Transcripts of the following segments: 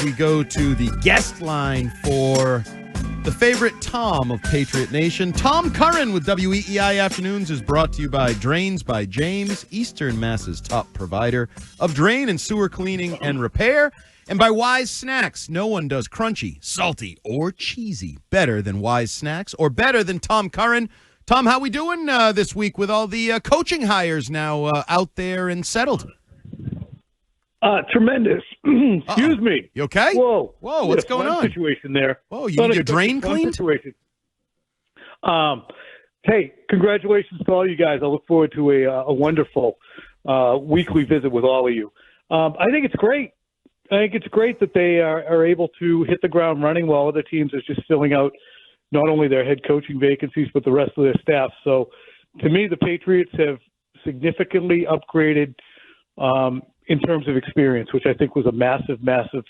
we go to the guest line for the favorite Tom of Patriot Nation. Tom Curran with WEEI Afternoons is brought to you by Drains by James, Eastern Mass's top provider of drain and sewer cleaning and repair, and by Wise Snacks. No one does crunchy, salty, or cheesy better than Wise Snacks, or better than Tom Curran. Tom, how we doing this week with all the coaching hires now out there and settled? Tremendous. Excuse me. You okay? Whoa, what's going on? Situation there. Whoa, you need your drain cleaned? Situation. Hey, congratulations to all you guys. I look forward to a wonderful weekly visit with all of you. I think it's great. I think it's great that they are able to hit the ground running while other teams are just filling out not only their head coaching vacancies, but the rest of their staff. So to me, the Patriots have significantly upgraded in terms of experience, which I think was a massive, massive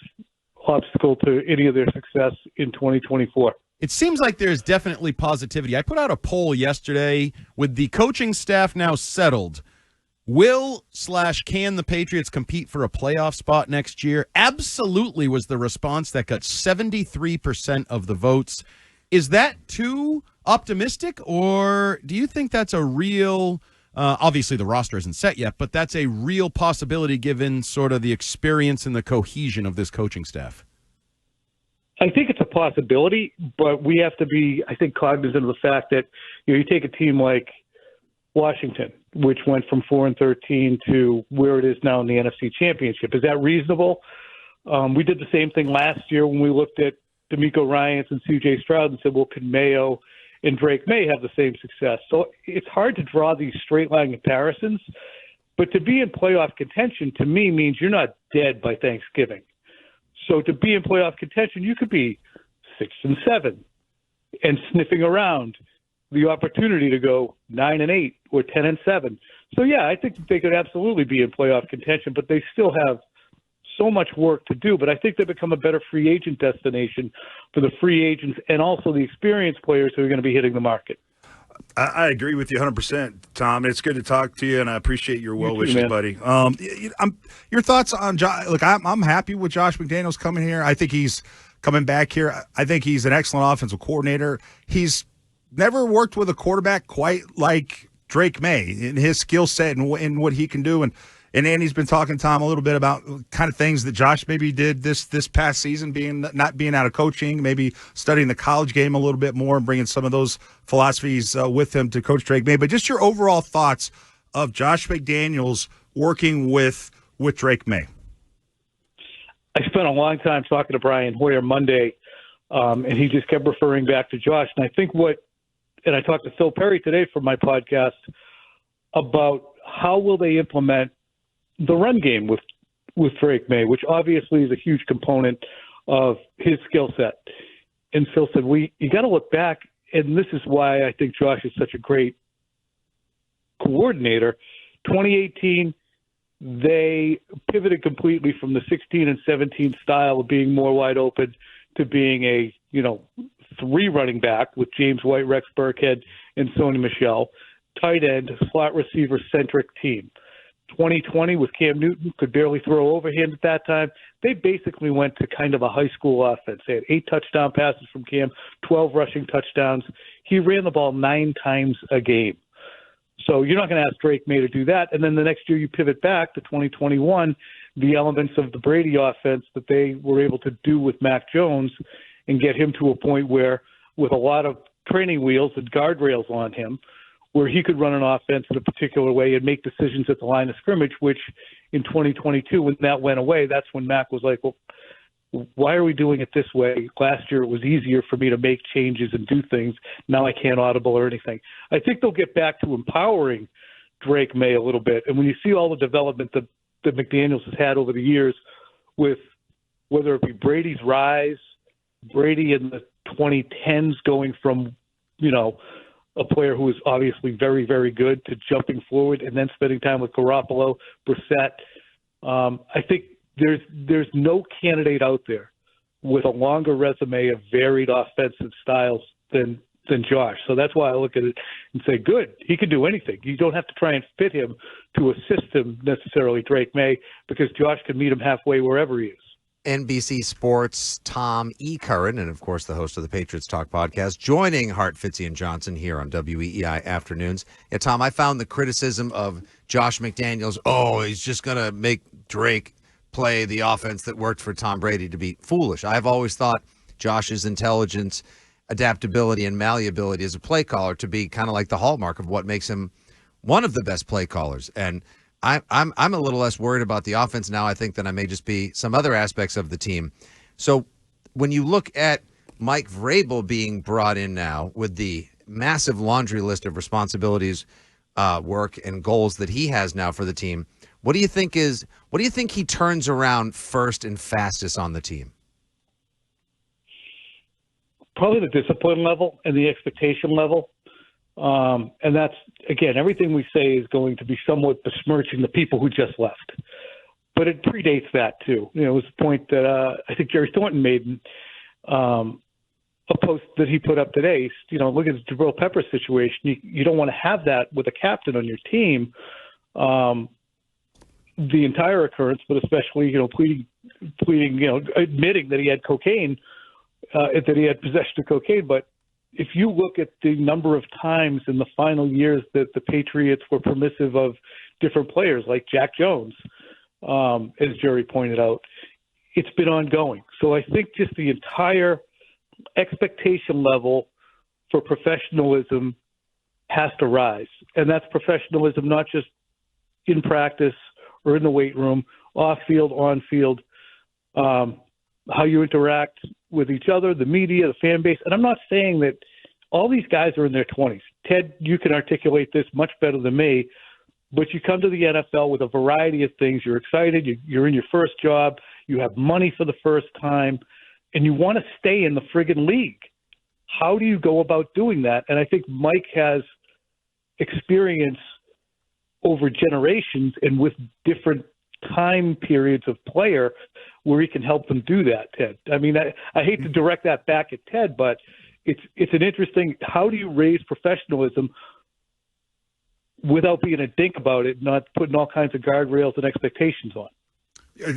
obstacle to any of their success in 2024. It seems like there's definitely positivity. I put out a poll yesterday with the coaching staff now settled. Will/can the Patriots compete for a playoff spot next year? Absolutely was the response that got 73% of the votes. Is that too optimistic, or do you think that's a real obviously the roster isn't set yet, but that's a real possibility given sort of the experience and the cohesion of this coaching staff? I think it's a possibility, but we have to be, I think, cognizant of the fact that you take a team like Washington, which went from 4-13 to where it is now in the NFC Championship. Is that reasonable? We did the same thing last year when we looked at D'Amico Ryans and C.J. Stroud and said, well, can Mayo and Drake May have the same success? So it's hard to draw these straight-line comparisons, but to be in playoff contention, to me, means you're not dead by Thanksgiving. So to be in playoff contention, you could be 6-7 and sniffing around the opportunity to go 9-8 or 10-7. So, yeah, I think that they could absolutely be in playoff contention, but they still have so much work to do. But I think they've become a better free agent destination for the free agents and also the experienced players who are going to be hitting the market. I agree with you 100%, Tom. It's good to talk to you, and I appreciate your well wishes, buddy. Your thoughts on Josh? Look, I'm happy with Josh McDaniels coming here. I think he's coming back here. I think he's an excellent offensive coordinator. He's never worked with a quarterback quite like Drake May in his skill set and what he can do. And Andy's been talking, Tom, a little bit about kind of things that Josh maybe did this past season, not being out of coaching, maybe studying the college game a little bit more and bringing some of those philosophies with him to Coach Drake May. But just your overall thoughts of Josh McDaniels working with Drake May. I spent a long time talking to Brian Hoyer Monday, and he just kept referring back to Josh. And I think and I talked to Phil Perry today for my podcast about how will they implement the run game with Drake May, which obviously is a huge component of his skill set. And Phil said, you got to look back, and this is why I think Josh is such a great coordinator. 2018, they pivoted completely from the 16 and 17 style of being more wide open to being a, 3 running back with James White, Rex Burkhead, and Sony Michel, tight end, slot receiver-centric team. 2020 with Cam Newton, could barely throw overhand at that time. They basically went to kind of a high school offense. They had 8 touchdown passes from Cam, 12 rushing touchdowns. He ran the ball 9 times a game. So you're not going to ask Drake May to do that. And then the next year you pivot back to 2021, the elements of the Brady offense that they were able to do with Mac Jones and get him to a point where, with a lot of training wheels and guardrails on him, where he could run an offense in a particular way and make decisions at the line of scrimmage, which in 2022, when that went away, that's when Mac was like, well, why are we doing it this way? Last year it was easier for me to make changes and do things. Now I can't audible or anything. I think they'll get back to empowering Drake May a little bit. And when you see all the development that McDaniels has had over the years with whether it be Brady's rise, Brady in the 2010s going from, a player who was obviously very, very good to jumping forward and then spending time with Garoppolo, Brissett. I think there's no candidate out there with a longer resume of varied offensive styles than Josh. So that's why I look at it and say, good, he can do anything. You don't have to try and fit him to a system necessarily, Drake May, because Josh can meet him halfway wherever he is. NBC Sports' Tom E. Curran, and of course the host of the Patriots Talk podcast, joining Hart, Fitzy, and Johnson here on WEEI Afternoons. Yeah, Tom, I found the criticism of Josh McDaniels, he's just going to make Drake play the offense that worked for Tom Brady, to be foolish. I've always thought Josh's intelligence, adaptability, and malleability as a play caller to be kind of like the hallmark of what makes him one of the best play callers. And I'm a little less worried about the offense now, I think, than I may just be some other aspects of the team. So when you look at Mike Vrabel being brought in now with the massive laundry list of responsibilities, work, and goals that he has now for the team, what do you think he turns around first and fastest on the team? Probably the discipline level and the expectation level. And that's, again, everything we say is going to be somewhat besmirching the people who just left. But it predates that, too. It was a point that I think Jerry Thornton made a post that he put up today. Look at the Jabril Peppers situation. You don't want to have that with a captain on your team. The entire occurrence, but especially, pleading, admitting that he had cocaine, that he had possession of cocaine. But if you look at the number of times in the final years that the Patriots were permissive of different players like Jack Jones, as Jerry pointed out, it's been ongoing. So I think just the entire expectation level for professionalism has to rise. And that's professionalism not just in practice or in the weight room, off field, on field, how you interact with each other, the media, the fan base. And I'm not saying that all these guys are in their 20s. Ted, you can articulate this much better than me, but you come to the NFL with a variety of things. You're excited. You're in your first job. You have money for the first time, and you want to stay in the friggin' league. How do you go about doing that? And I think Mike has experience over generations and with different time periods of player where he can help them do that, Ted. I mean, I hate to direct that back at Ted, but it's an interesting, how do you raise professionalism without being a dink about it, not putting all kinds of guardrails and expectations on?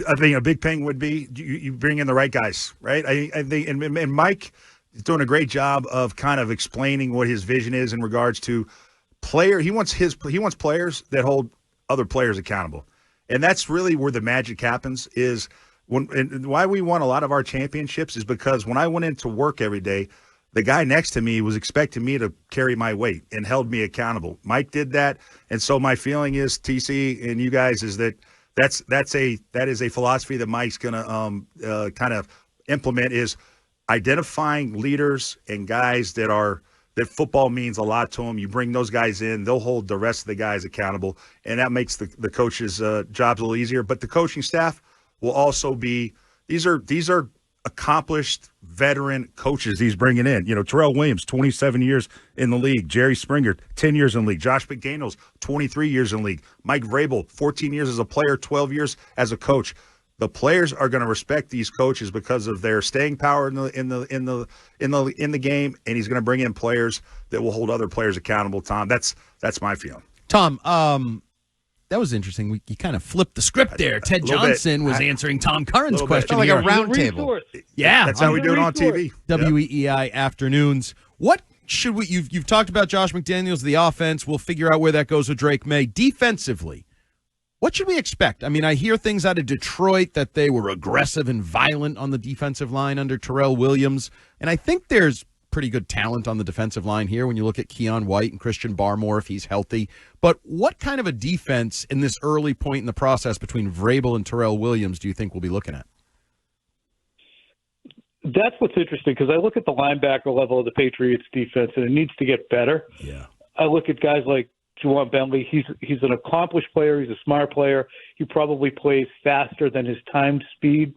I think a big thing would be you bring in the right guys, right? I think, and Mike is doing a great job of kind of explaining what his vision is in regards to player. He wants players that hold other players accountable. And that's really where the magic happens is and why we won a lot of our championships is because when I went into work every day, the guy next to me was expecting me to carry my weight and held me accountable. Mike did that. And so my feeling is, TC and you guys, is that is a philosophy that Mike's going to kind of implement, is identifying leaders and guys that football means a lot to them. You bring those guys in, they'll hold the rest of the guys accountable, and that makes the coaches' jobs a little easier. But the coaching staff will also be these are accomplished veteran coaches he's bringing in. Terrell Williams, 27 years in the league. Jerry Springer, 10 years in the league. Josh McDaniels, 23 years in the league. Mike Vrabel, 14 years as a player, 12 years as a coach. The players are going to respect these coaches because of their staying power in the game, and he's going to bring in players that will hold other players accountable. Tom, that's my feeling. Tom, that was interesting. You kind of flipped the script there. Ted Johnson was answering Tom Curran's question. Like a round table. Yeah, that's how we do it on TV. WEEI Afternoons. What should we? You've talked about Josh McDaniels, the offense. We'll figure out where that goes with Drake May. Defensively, what should we expect? I mean, I hear things out of Detroit that they were aggressive and violent on the defensive line under Terrell Williams, and I think there's pretty good talent on the defensive line here when you look at Keon White and Christian Barmore if he's healthy. But what kind of a defense in this early point in the process between Vrabel and Terrell Williams do you think we'll be looking at? That's what's interesting, because I look at the linebacker level of the Patriots defense, and it needs to get better. Yeah. I look at guys like Juwan Bentley. He's an accomplished player. He's a smart player. He probably plays faster than his timed speed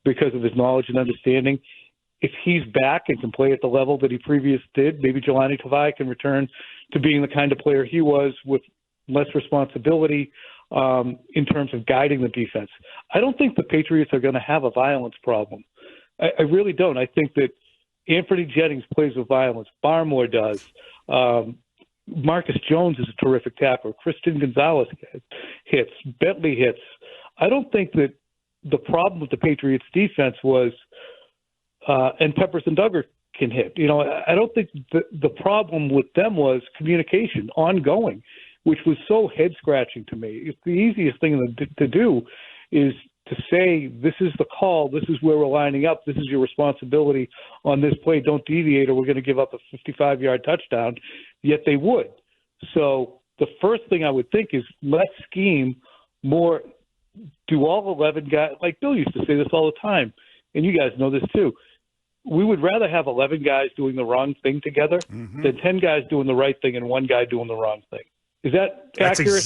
because of his knowledge and understanding. If he's back and can play at the level that he previously did, maybe Jelani Tavai can return to being the kind of player he was with less responsibility in terms of guiding the defense. I don't think the Patriots are going to have a violence problem. I really don't. I think that Anthony Jennings plays with violence. Barmore does. Marcus Jones is a terrific tackler. Christian Gonzalez hits. Bentley hits. I don't think that the problem with the Patriots defense was, and Peppers and Duggar can hit. I don't think the problem with them was communication ongoing, which was so head scratching to me. It's the easiest thing to do is to say, this is the call, this is where we're lining up, this is your responsibility on this play, don't deviate or we're going to give up a 55-yard touchdown, yet they would. So the first thing I would think is let's scheme more, do all 11 guys, like Bill used to say this all the time, and you guys know this too, we would rather have 11 guys doing the wrong thing together than 10 guys doing the right thing and one guy doing the wrong thing. Is that That's accurate?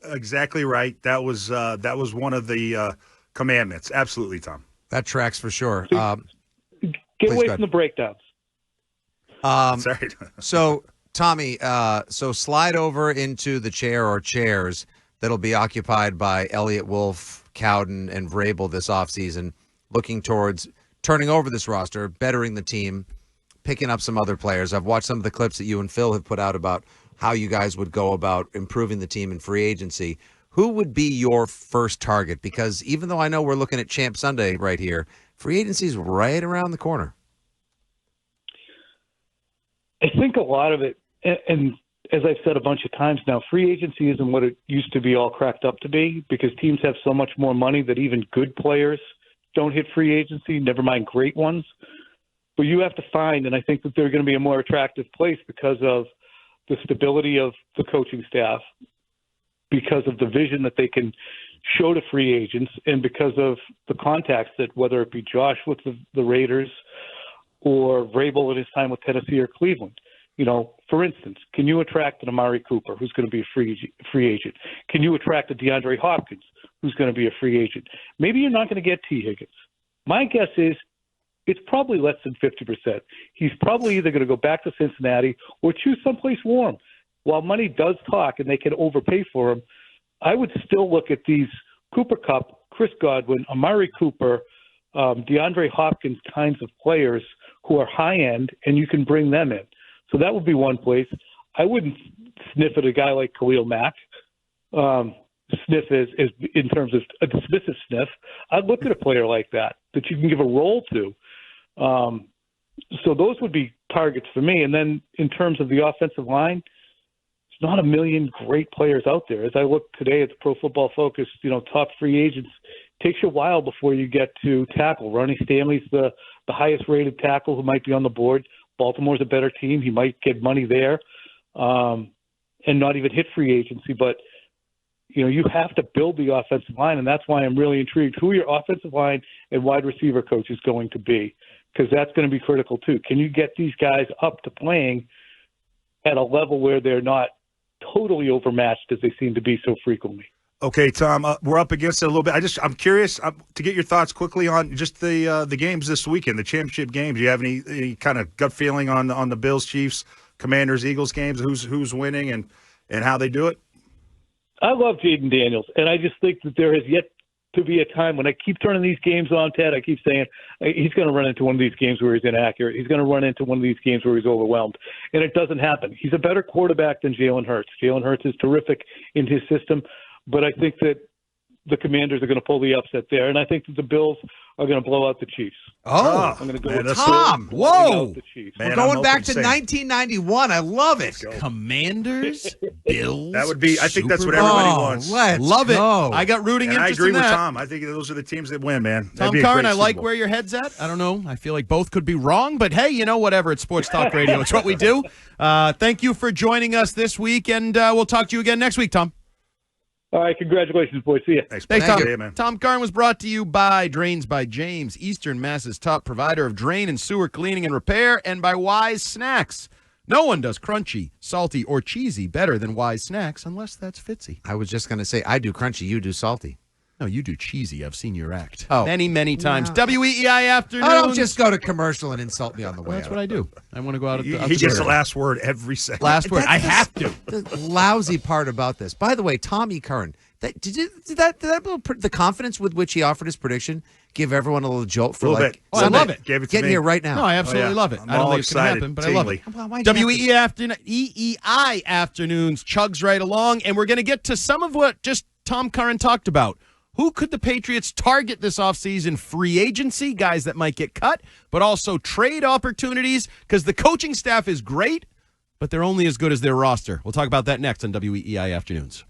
exactly right. That was one of the commandments. Absolutely, Tom. That tracks for sure. Get away from the breakdowns. Sorry. So, Tommy, so slide over into the chair or chairs that'll be occupied by Elliott Wolf, Cowden, and Vrabel this offseason, looking towards turning over this roster, bettering the team, picking up some other players. I've watched some of the clips that you and Phil have put out about how you guys would go about improving the team in free agency. Who would be your first target? Because even though I know we're looking at Champ Sunday right here, free agency is right around the corner. I think a lot of it, and as I've said a bunch of times now, free agency isn't what it used to be all cracked up to be because teams have so much more money that even good players don't hit free agency, never mind great ones. But you have to find, and I think that they're going to be a more attractive place because of the stability of the coaching staff, because of the vision that they can show to free agents, and because of the contacts that, whether it be Josh with the Raiders or Vrabel at his time with Tennessee or Cleveland. For instance, can you attract an Amari Cooper, who's going to be a free agent? Can you attract a DeAndre Hopkins, who's going to be a free agent? Maybe you're not going to get T. Higgins. My guess is it's probably less than 50%. He's probably either going to go back to Cincinnati or choose someplace warm. While money does talk and they can overpay for him, I would still look at these Cooper Kupp, Chris Godwin, Amari Cooper, DeAndre Hopkins kinds of players who are high-end, and you can bring them in. So that would be one place. I wouldn't sniff at a guy like Khalil Mack. Sniff is in terms of a dismissive sniff. I'd look at a player like that you can give a role to. So those would be targets for me. And then in terms of the offensive line, there's not a million great players out there. As I look today at the Pro Football Focus, top free agents, it takes you a while before you get to tackle. Ronnie Stanley's the highest rated tackle who might be on the board. Baltimore's a better team. He might get money there and not even hit free agency. But, you have to build the offensive line, and that's why I'm really intrigued who your offensive line and wide receiver coach is going to be, because that's going to be critical too. Can you get these guys up to playing at a level where they're not totally overmatched as they seem to be so frequently? Okay, Tom, we're up against it a little bit. I'm curious to get your thoughts quickly on just the games this weekend, the championship games. Do you have any kind of gut feeling on the Bills, Chiefs, Commanders, Eagles games? Who's winning and how they do it? I love Jaden Daniels, and I just think that there has yet to be a time when I keep turning these games on, Ted. I keep saying he's going to run into one of these games where he's inaccurate. He's going to run into one of these games where he's overwhelmed, and it doesn't happen. He's a better quarterback than Jalen Hurts. Jalen Hurts is terrific in his system. But I think that the Commanders are going to pull the upset there, and I think that the Bills are going to blow out the Chiefs. Oh, I'm going to go man, with Tom! Whoa, the Chiefs. We're going back to 1991. I love it. Commanders, Bills. That would be. I think that's what everybody wants. Love it. I got rooting and interest I agree in with that. Tom. I think those are the teams that win, man. Tom Curran, I like where your head's at. I don't know. I feel like both could be wrong, but hey, whatever. It's Sports Talk Radio. It's what we do. Thank you for joining us this week, and we'll talk to you again next week, Tom. All right, congratulations, boys. See ya. Thanks, Tom. You, man. Tom Curran was brought to you by Drains by James, Eastern Mass's top provider of drain and sewer cleaning and repair, and by Wise Snacks. No one does crunchy, salty, or cheesy better than Wise Snacks, unless that's Fitzy. I was just going to say, I do crunchy, you do salty. No, you do cheesy. I've seen your act. Oh. Many times. WEEI Afternoons. I don't just go to commercial and insult me on the way. That's what I do. I want to go out at the He gets the last word every second. Last word. I have to. The lousy part about this. By the way, Tommy Curran, did the confidence with which he offered his prediction give everyone a little jolt for bit. I love it. Gave it to Getting me. here right now. No, I absolutely love it. I'm I don't all think it's going to excited. happen, but I love it. Well, why'd you have to- WEEI Afternoons chugs right along, and we're going to get to some of what just Tom Curran talked about. Who could the Patriots target this offseason? Free agency, guys that might get cut, but also trade opportunities, because the coaching staff is great, but they're only as good as their roster. We'll talk about that next on WEEI Afternoons.